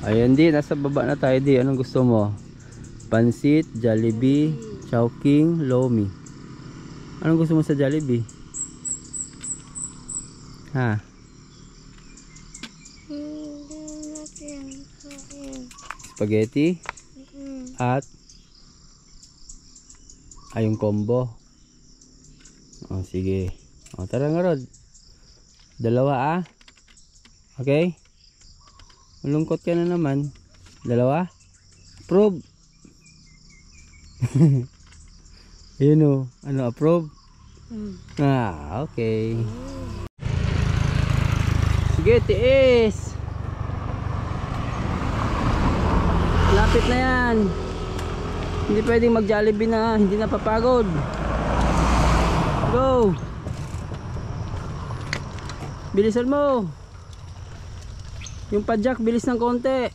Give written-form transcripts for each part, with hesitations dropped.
Ayan di, nasa baba na tayo di. Anong gusto mo? Pansit, Jollibee, Chowking, Lomi. Anong gusto mo sa Jollibee? Ha? Spaghetti? At yung combo. Oh, sige. Oh, tara nga Rod. Dalawa Okay? Malungkot ka na naman. Dalawa? Approve. Ayun o. Ano, approve? Okay. Sige, tiis. Lapit na yan. Hindi pwedeng mag-Jollibee na. Hindi na papagod. Go. Bilisan mo. Yung padjak, bilis ng konti.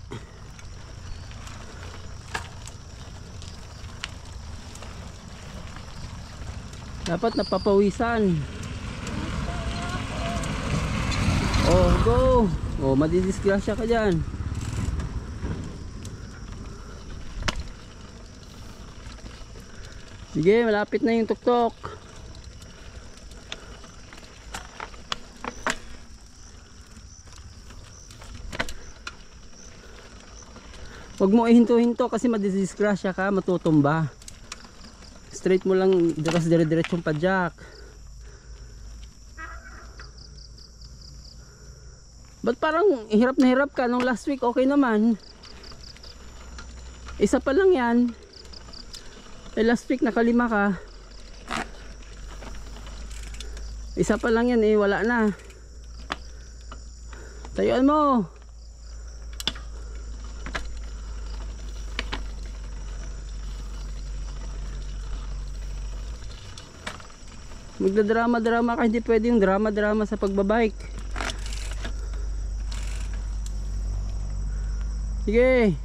Dapat napapawisan. Oh, go. Oh, madidisgrasya ka dyan. Sige, malapit na yung tuktok. Huwag mo ihinto-hinto kasi madidisgrasya ka, matutumba. Straight mo lang, dire-diretsong padjak. Ba't parang hirap na hirap ka? Nung last week okay naman. Isa pa lang yan. Last week nakalima ka. Isa pa lang yan wala na. Tayuan mo. Magdadrama-drama ka, hindi pwede yung drama-drama sa pagbabike. Sige.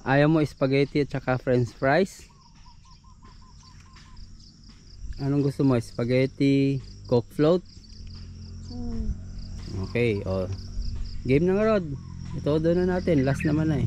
Ayaw mo spaghetti at saka french fries? Anong gusto mo? Spaghetti, Coke float? Okay, oh. Game na nga Rod. Ito doon na natin, last naman na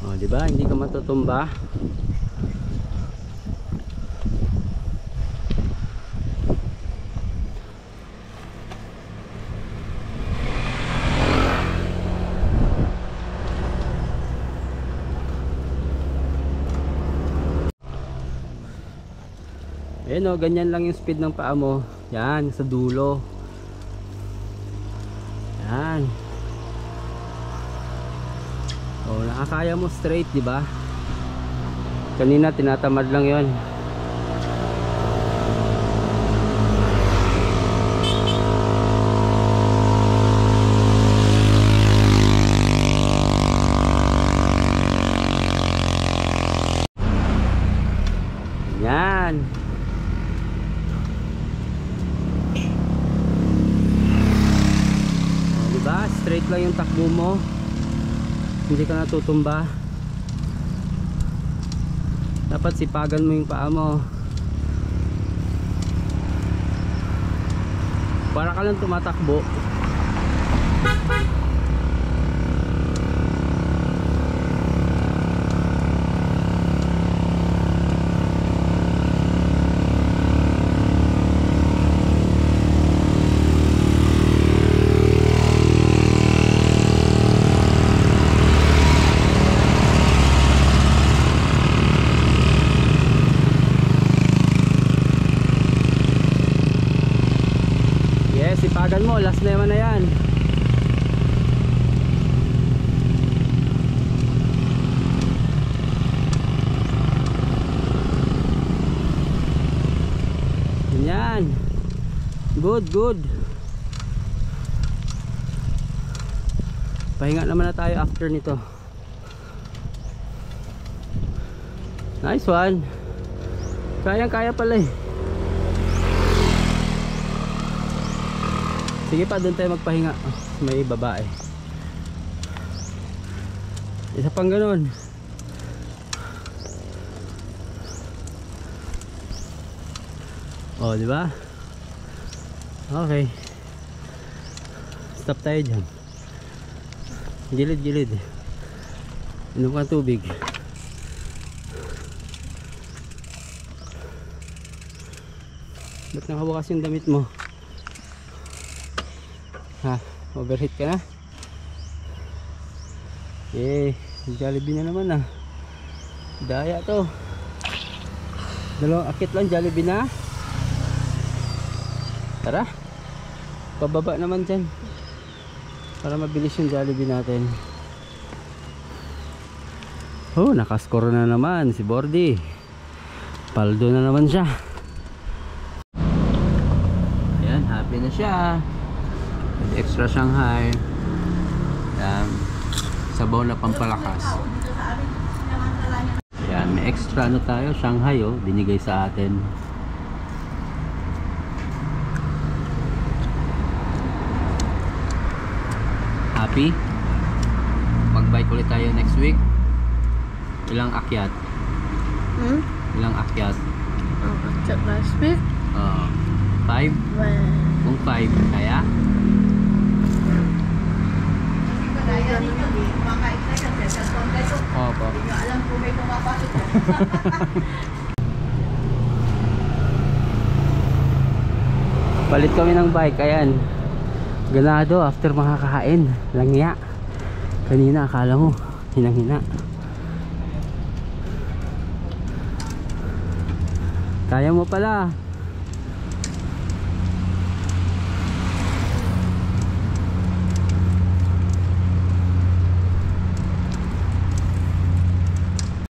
Oh, diba? Hindi ka matutumba. Ayan o, ganyan lang yung speed ng paa mo. Yan, sa dulo. Yan. Oh, nakakaya mo straight, di ba? Kanina tinatamad lang 'yon. Yan. Oh, di ba? straight lang yung takbo mo, hindi ka natutumba. Dapat sipagan mo yung paa mo para ka lang tumatakbo. Sipagan mo, last na naman na yan. Yan. Good, good. Pahinga naman na tayo after nito. Nice one. Kaya pala eh. Sige pa, doon tayo magpahinga. May babae. Isa pang ganun. Oh, di ba? Okay. Stop tayo dyan. Gilid-gilid. Inom ka tubig. Ba't nakabukas yung damit mo? Ha, overheat ka na? Jollibee na naman ah. Daya to. Dalawang akit lang, Jollibee na. Tara, pababa naman dyan para mabilis yung Jollibee natin. Oh, nakascore na naman si Bordy. Paldo na naman siya. Ayan, happy na siya. Extra Shanghai. Sabaw na pampalakas. Yan, may extra ano tayo, Shanghai oh, binigay sa atin. Happy? Mag-bike ulit tayo next week. Ilang akyat? Ilang akyat? Akyat last week? 5? Kung 5, kaya? Opo. Alam ko may pumapasok. Palit kami ng bike, ayan. Ganado after makakain. Langya. Kanina akala mo hinang-hina. Kaya mo pala.